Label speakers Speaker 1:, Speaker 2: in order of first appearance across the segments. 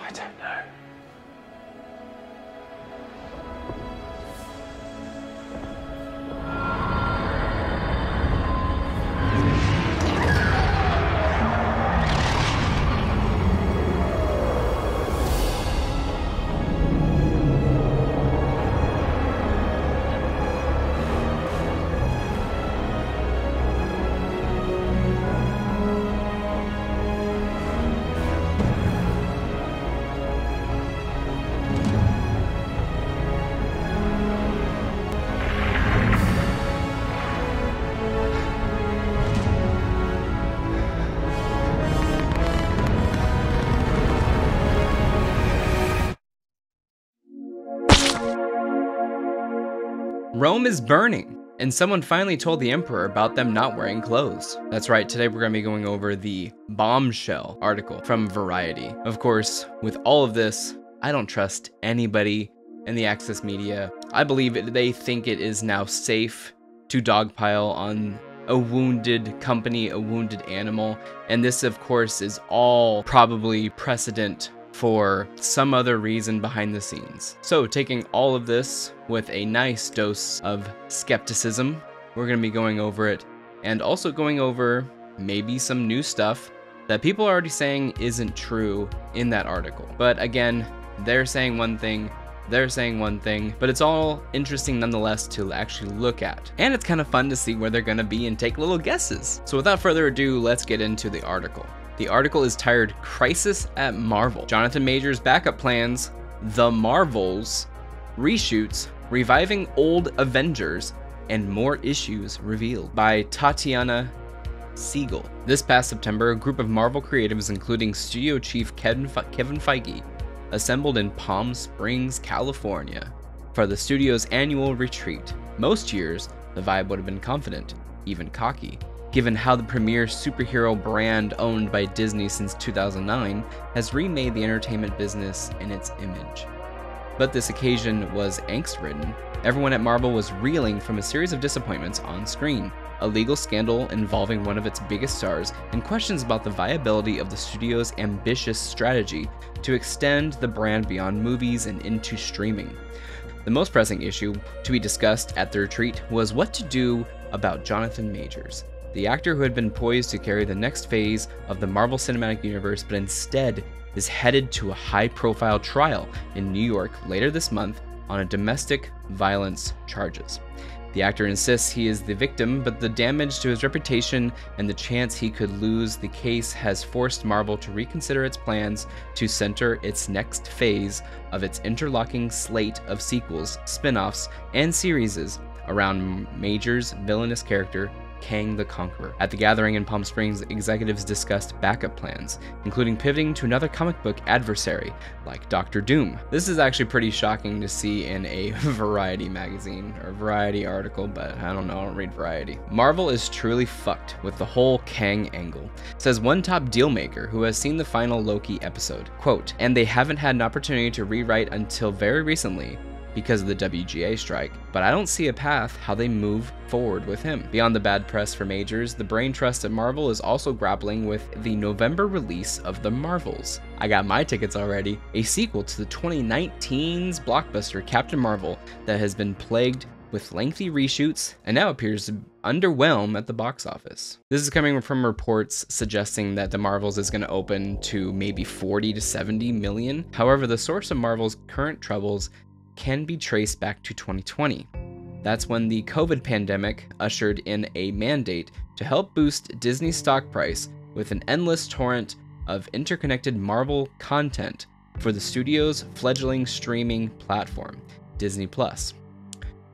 Speaker 1: I don't know.
Speaker 2: Rome is burning, and someone finally told the emperor about them not wearing clothes. That's right, today we're going to be going over the bombshell article from Variety. Of course, with all of this, I don't trust anybody in the Access media. I believe they think it is now safe to dogpile on a wounded company, a wounded animal, and this of course is all probably precedent for some other reason behind the scenes. So taking all of this with a nice dose of skepticism, we're going to be going over it and also going over maybe some new stuff that people are already saying isn't true in that article. But again, they're saying one thing, they're saying one thing, but it's all interesting nonetheless to actually look at. And it's kind of fun to see where they're going to be and take little guesses. So without further ado, let's get into the article. The article is titled Crisis at Marvel. Jonathan Majors' backup plans, The Marvels, reshoots, reviving old Avengers, and more issues revealed by Tatiana Siegel. This past September, a group of Marvel creatives, including studio chief Kevin Feige, assembled in Palm Springs, California, for the studio's annual retreat. Most years, the vibe would have been confident, even cocky, given how the premier superhero brand owned by Disney since 2009 has remade the entertainment business in its image. But this occasion was angst-ridden. Everyone at Marvel was reeling from a series of disappointments on screen, a legal scandal involving one of its biggest stars, and questions about the viability of the studio's ambitious strategy to extend the brand beyond movies and into streaming. The most pressing issue to be discussed at the retreat was what to do about Jonathan Majors, the actor who had been poised to carry the next phase of the Marvel Cinematic Universe, but instead is headed to a high-profile trial in New York later this month on a domestic violence charges. The actor insists he is the victim, but the damage to his reputation and the chance he could lose the case has forced Marvel to reconsider its plans to center its next phase of its interlocking slate of sequels, spin-offs, and series around Majors' villainous character, Kang the Conqueror. At the gathering in Palm Springs, executives discussed backup plans, including pivoting to another comic book adversary, like Doctor Doom. This is actually pretty shocking to see in a Variety magazine, or Variety article, but I don't know, I don't read Variety. Marvel is truly fucked with the whole Kang angle, says one top deal maker who has seen the final Loki episode. Quote, and they haven't had an opportunity to rewrite until very recently, because of the WGA strike, but I don't see a path how they move forward with him. Beyond the bad press for Majors, the brain trust at Marvel is also grappling with the November release of The Marvels. I got my tickets already, a sequel to the 2019's blockbuster Captain Marvel that has been plagued with lengthy reshoots and now appears to underwhelm at the box office. This is coming from reports suggesting that The Marvels is going to open to maybe 40 to 70 million. However, the source of Marvel's current troubles can be traced back to 2020. That's when the COVID pandemic ushered in a mandate to help boost Disney's stock price with an endless torrent of interconnected Marvel content for the studio's fledgling streaming platform, Disney+.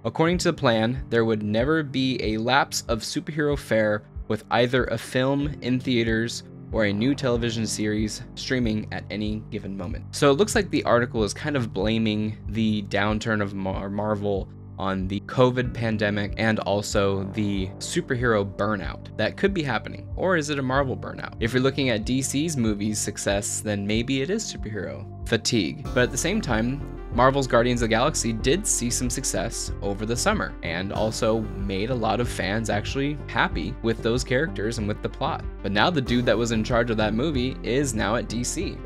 Speaker 2: According to the plan, there would never be a lapse of superhero fare with either a film in theaters or a new television series streaming at any given moment. So it looks like the article is kind of blaming the downturn of Marvel on the COVID pandemic and also the superhero burnout that could be happening. Or is it a Marvel burnout? If you're looking at DC's movie's success, then maybe it is superhero fatigue. But at the same time, Marvel's Guardians of the Galaxy did see some success over the summer and also made a lot of fans actually happy with those characters and with the plot. But now the dude that was in charge of that movie is now at DC.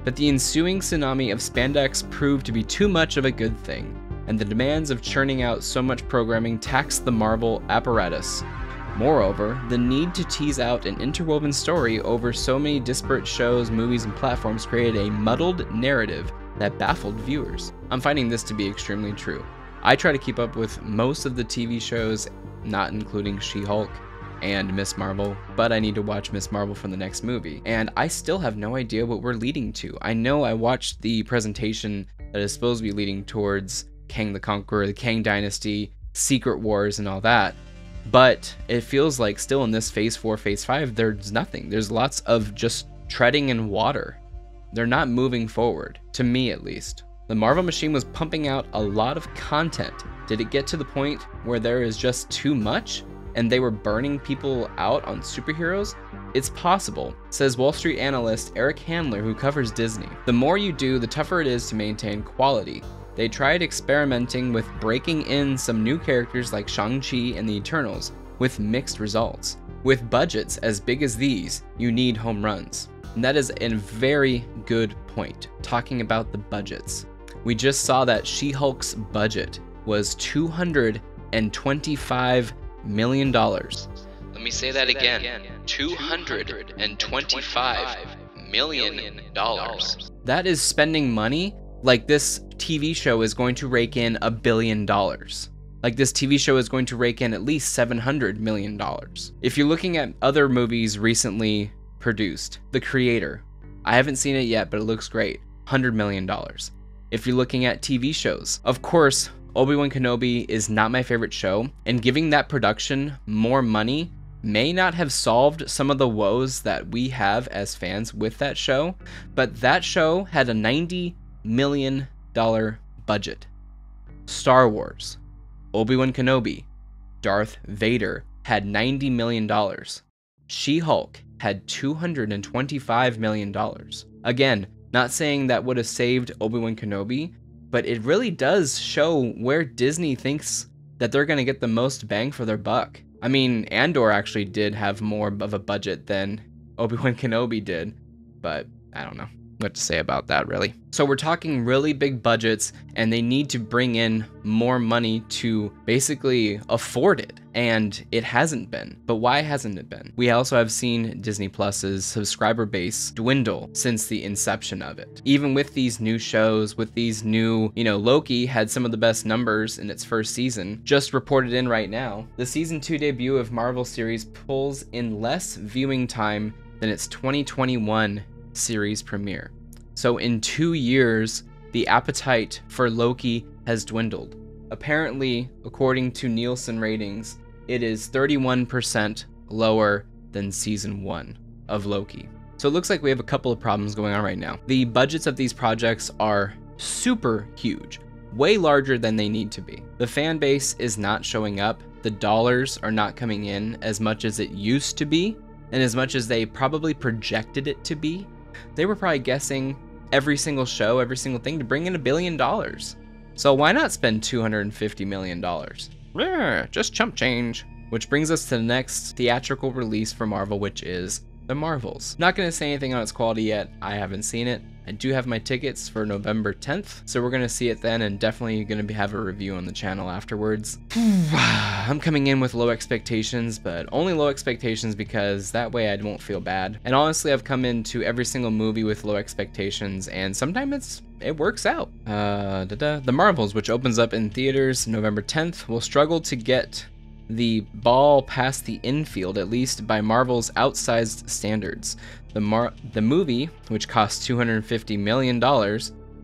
Speaker 2: But the ensuing tsunami of spandex proved to be too much of a good thing, and the demands of churning out so much programming taxed the Marvel apparatus. Moreover, the need to tease out an interwoven story over so many disparate shows, movies, and platforms created a muddled narrative that baffled viewers. I'm finding this to be extremely true. I try to keep up with most of the TV shows, not including She-Hulk and Miss Marvel, but I need to watch Miss Marvel for the next movie, and I still have no idea what we're leading to. I know I watched the presentation that is supposed to be leading towards Kang the Conqueror, the Kang Dynasty, Secret Wars, and all that, but it feels like still in this Phase 4, Phase 5, there's nothing. There's lots of just treading in water. They're not moving forward, to me at least. The Marvel machine was pumping out a lot of content. Did it get to the point where there is just too much and they were burning people out on superheroes? It's possible, says Wall Street analyst Eric Handler, who covers Disney. The more you do, the tougher it is to maintain quality. They tried experimenting with breaking in some new characters like Shang-Chi and the Eternals, with mixed results. With budgets as big as these, you need home runs. And that is a very good point, talking about the budgets. We just saw that She-Hulk's budget was $225 million. Let me say that again, $225 million. That is spending money like this TV show is going to rake in $1 billion. Like this TV show is going to rake in at least $700 million. If you're looking at other movies recently produced, The Creator, I haven't seen it yet, but it looks great, $100 million. If you're looking at TV shows, of course, Obi-Wan Kenobi is not my favorite show, and giving that production more money may not have solved some of the woes that we have as fans with that show, but that show had a $90 million budget. Star Wars, Obi-Wan Kenobi, Darth Vader had $90 million. She-Hulk had $225 million. Again, not saying that would have saved Obi-Wan Kenobi, but it really does show where Disney thinks that they're going to get the most bang for their buck. I mean, Andor actually did have more of a budget than Obi-Wan Kenobi did, but I don't know what to say about that, really. So we're talking really big budgets, and they need to bring in more money to basically afford it, and it hasn't been. But why hasn't it been? We also have seen Disney Plus's subscriber base dwindle since the inception of it. Even with these new shows, with these new, Loki had some of the best numbers in its first season, just reported in right now. The season 2 debut of Marvel series pulls in less viewing time than its 2021 series premiere. So in 2 years, the appetite for Loki has dwindled. Apparently, according to Nielsen ratings, it is 31% lower than season 1 of Loki. So it looks like we have a couple of problems going on right now. The budgets of these projects are super huge, way larger than they need to be. The fan base is not showing up. The dollars are not coming in as much as it used to be, and as much as they probably projected it to be. They were probably guessing every single show, every single thing to bring in $1 billion. So why not spend $250 million? Just chump change. Which brings us to the next theatrical release for Marvel, which is The Marvels. Not going to say anything on its quality yet. I haven't seen it. I do have my tickets for November 10th, so we're going to see it then, and definitely going to have a review on the channel afterwards. I'm coming in with low expectations, but only low expectations because that way I won't feel bad. And honestly, I've come into every single movie with low expectations, and sometimes it works out. The Marvels, which opens up in theaters November 10th, will struggle to get the ball past the infield, at least by Marvel's outsized standards. The movie, which cost $250 million,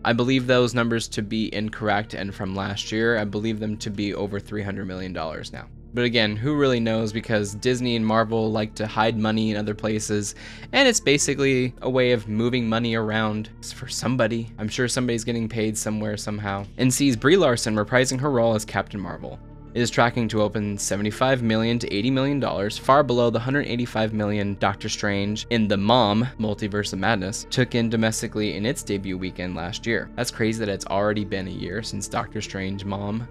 Speaker 2: I believe those numbers to be incorrect, and from last year, I believe them to be over $300 million now. But again, who really knows, because Disney and Marvel like to hide money in other places, and it's basically a way of moving money around for somebody. I'm sure somebody's getting paid somewhere somehow. And sees Brie Larson reprising her role as Captain Marvel. It is tracking to open $75 million to $80 million, far below the $185 million Doctor Strange in the Mom Multiverse of Madness took in domestically in its debut weekend last year. That's crazy that it's already been a year since Doctor Strange Mom.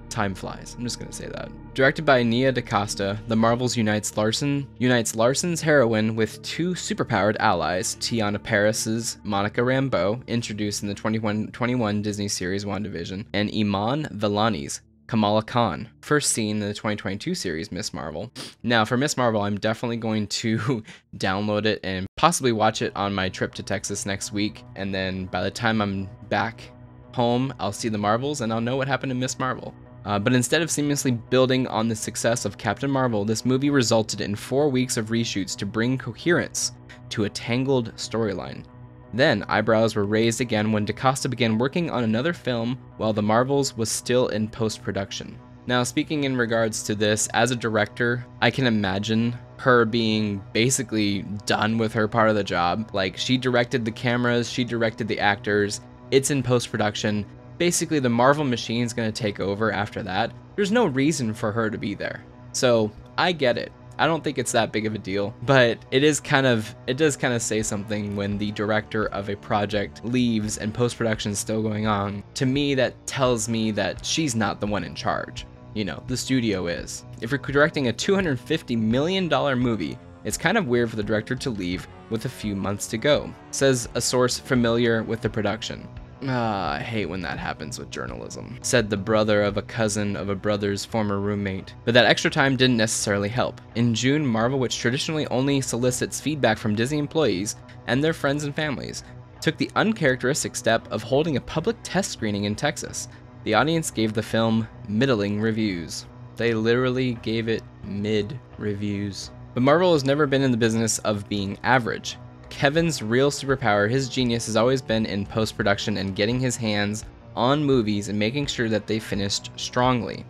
Speaker 2: Time flies. I'm just gonna say that. Directed by Nia DaCosta, The Marvels unites Larson's heroine with two superpowered allies, Tiana Paris's Monica Rambeau, introduced in the 2021 Disney series WandaVision, and Iman Vellani's Kamala Khan, first seen in the 2022 series Miss Marvel. Now, for Miss Marvel, I'm definitely going to download it and possibly watch it on my trip to Texas next week, and then by the time I'm back home, I'll see the Marvels and I'll know what happened to Miss Marvel. But instead of seamlessly building on the success of Captain Marvel, this movie resulted in 4 weeks of reshoots to bring coherence to a tangled storyline. Then, eyebrows were raised again when DaCosta began working on another film while The Marvels was still in post-production. Now, speaking in regards to this, as a director, I can imagine her being basically done with her part of the job. Like, she directed the cameras, she directed the actors, it's in post-production. Basically, the Marvel machine's gonna take over after that. There's no reason for her to be there. So, I get it. I don't think it's that big of a deal, but it does kind of say something when the director of a project leaves and post-production is still going on. To me, that tells me that she's not the one in charge. You know, the studio is. If you're directing a $250 million movie, it's kind of weird for the director to leave with a few months to go, says a source familiar with the production. I hate when that happens with journalism, said the brother of a cousin of a brother's former roommate. But that extra time didn't necessarily help. In June, Marvel, which traditionally only solicits feedback from Disney employees and their friends and families, took the uncharacteristic step of holding a public test screening in Texas. The audience gave the film middling reviews. They literally gave it mid reviews. But Marvel has never been in the business of being average. Kevin's real superpower, his genius, has always been in post-production and getting his hands on movies and making sure that they finished strongly.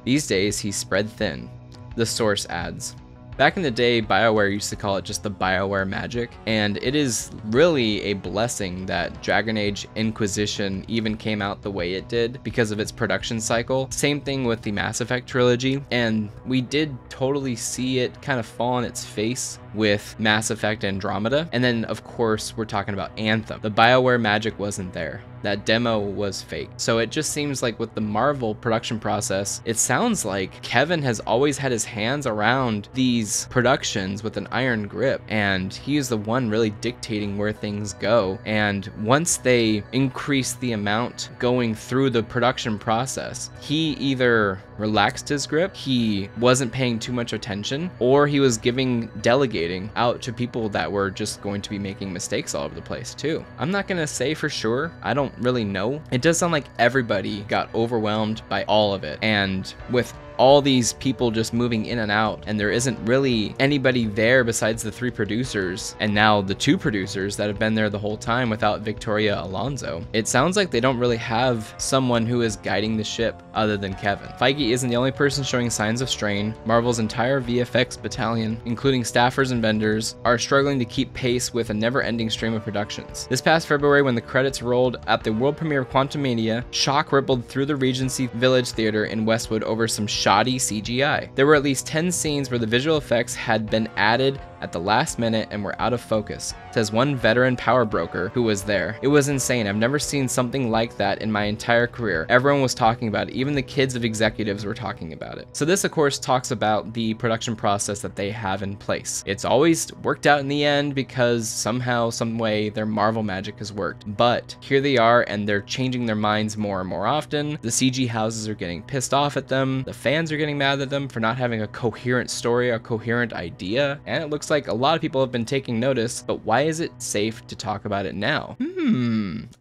Speaker 2: These days, he's spread thin. The source adds, back in the day, BioWare used to call it just the BioWare magic, and it is really a blessing that Dragon Age Inquisition even came out the way it did because of its production cycle. Same thing with the Mass Effect trilogy, and we did totally see it kind of fall on its face with Mass Effect Andromeda. And then, of course, we're talking about Anthem. The BioWare magic wasn't there. That demo was fake. So it just seems like with the Marvel production process, it sounds like Kevin has always had his hands around these productions with an iron grip, and he is the one really dictating where things go. And once they increase the amount going through the production process, he either relaxed his grip, he wasn't paying too much attention, or he was delegating out to people that were just going to be making mistakes all over the place too. I'm not gonna say for sure, I don't really know. It does sound like everybody got overwhelmed by all of it, and with all these people just moving in and out, and there isn't really anybody there besides the 3 producers and now the 2 producers that have been there the whole time without Victoria Alonso. It sounds like they don't really have someone who is guiding the ship other than Kevin. Feige isn't the only person showing signs of strain. Marvel's entire VFX battalion, including staffers and vendors, are struggling to keep pace with a never-ending stream of productions. This past February, when the credits rolled at the world premiere of Quantumania, shock rippled through the Regency Village Theater in Westwood over some shoddy CGI. There were at least 10 scenes where the visual effects had been added at the last minute and were out of focus, says one veteran power broker who was there. It was insane. I've never seen something like that in my entire career. Everyone was talking about it. Even the kids of executives were talking about it. So this, of course, talks about the production process that they have in place. It's always worked out in the end because somehow, some way, their Marvel magic has worked. But here they are, and they're changing their minds more and more often. The CG houses are getting pissed off at them. The fans are getting mad at them for not having a coherent story, a coherent idea. And it looks like a lot of people have been taking notice, but why is it safe to talk about it now?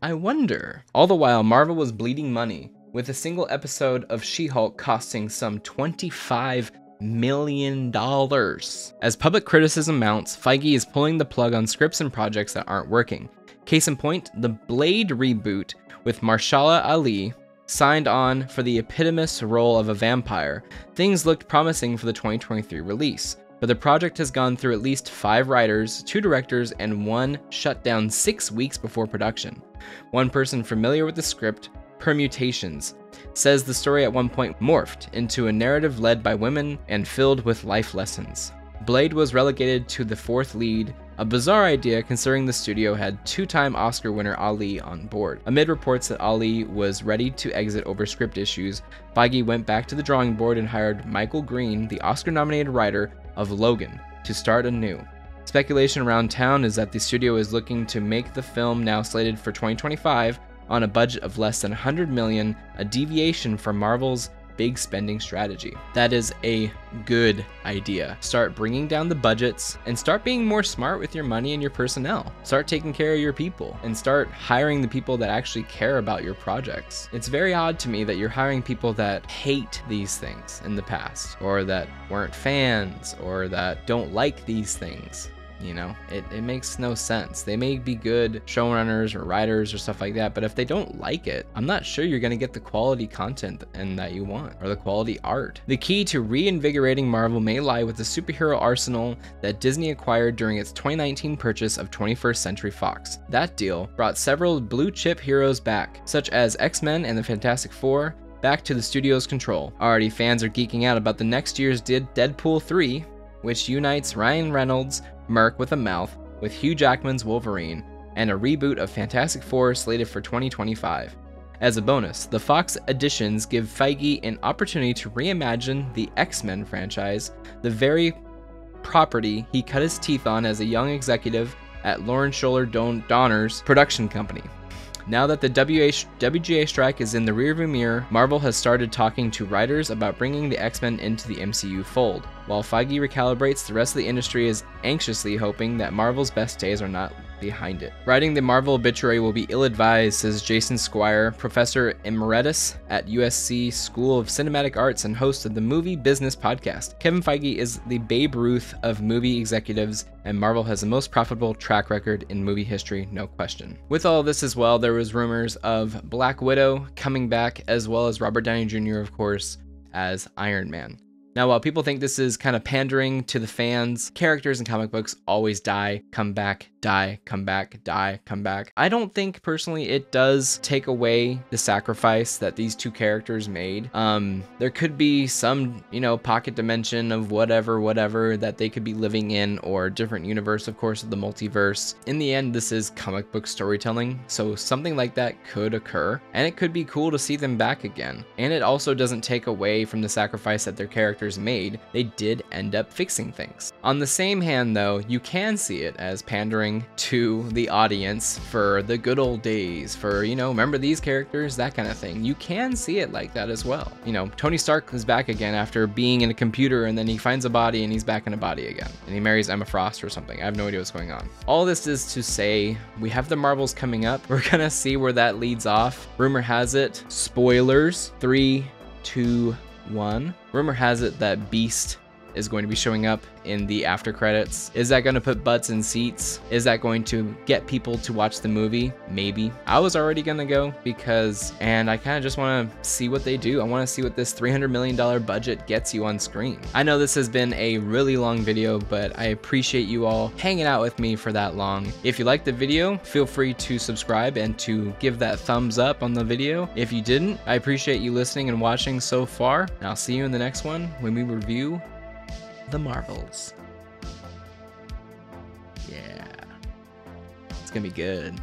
Speaker 2: I wonder. All the while, Marvel was bleeding money, with a single episode of She-Hulk costing some $25 million. As public criticism mounts, Feige is pulling the plug on scripts and projects that aren't working. Case in point, the Blade reboot with Mahershala Ali signed on for the eponymous role of a vampire. Things looked promising for the 2023 release, but the project has gone through at least 5 writers, 2 directors, and 1 shutdown 6 weeks before production. One person familiar with the script permutations says the story at one point morphed into a narrative led by women and filled with life lessons. Blade was relegated to the 4th lead, a bizarre idea considering the studio had 2-time Oscar winner Ali on board. Amid reports that Ali was ready to exit over script issues, Feige went back to the drawing board and hired Michael Green, the Oscar-nominated writer of Logan, to start anew. Speculation around town is that the studio is looking to make the film, now slated for 2025, on a budget of less than $100 million, a deviation from Marvel's big spending strategy. That is a good idea. Start bringing down the budgets and start being more smart with your money and your personnel. Start taking care of your people and start hiring the people that actually care about your projects. It's very odd to me that you're hiring people that hate these things in the past, or that weren't fans, or that don't like these things. You know, it makes no sense. They may be good showrunners or writers or stuff like that, but if they don't like it, I'm not sure you're going to get the quality content and that you want, or the quality art. The key to reinvigorating Marvel may lie with the superhero arsenal that Disney acquired during its 2019 purchase of 21st Century Fox. That deal brought several blue chip heroes back, such as X-Men and the Fantastic Four, back to the studio's control. Already fans are geeking out about the next year's Deadpool 3, which unites Ryan Reynolds' Merc with a mouth with Hugh Jackman's Wolverine, and a reboot of Fantastic Four slated for 2025. As a bonus, the Fox additions give Feige an opportunity to reimagine the X-Men franchise, the very property he cut his teeth on as a young executive at Lawrence Schuller Donner's production company. Now that the WGA strike is in the rearview mirror, Marvel has started talking to writers about bringing the X-Men into the MCU fold, while Feige recalibrates, the rest of the industry is anxiously hoping that Marvel's best days are not behind it. Writing the Marvel obituary will be ill-advised, says Jason Squire, professor emeritus at USC School of Cinematic Arts and host of the Movie Business podcast. Kevin Feige is the Babe Ruth of movie executives, and Marvel has the most profitable track record in movie history, no question. With all of this as well, there was rumors of Black Widow coming back, as well as Robert Downey Jr., of course, as Iron Man. Now, while people think this is kind of pandering to the fans, characters in comic books always die, come back, die, come back, die, come back. I don't think personally it does take away the sacrifice that these two characters made. There could be some, pocket dimension of whatever that they could be living in, or different universe, of course, of the multiverse. In the end, this is comic book storytelling, so something like that could occur, and it could be cool to see them back again. And it also doesn't take away from the sacrifice that their characters made. They did end up fixing things. On the same hand, though, you can see it as pandering to the audience for the good old days, for, remember these characters, that kind of thing. You can see it like that as well. Tony Stark is back again after being in a computer, and then he finds a body and he's back in a body again, and he marries Emma Frost or something. I have no idea what's going on. All this is to say, we have the Marvels coming up. We're gonna see where that leads off. Rumor has it, spoilers, 3, 2, 1. Rumor has it that Beast is going to be showing up in the after credits. Is that going to put butts in seats? Is that going to get people to watch the movie? Maybe. I was already gonna go and I kind of just want to see what they do. I want to see what this $300 million budget gets you on screen. I know this has been a really long video, but I appreciate you all hanging out with me for that long. If you liked the video, feel free to subscribe and to give that thumbs up on the video. If you didn't, I appreciate you listening and watching so far, and I'll see you in the next one when we review the Marvels. Yeah, it's gonna be good.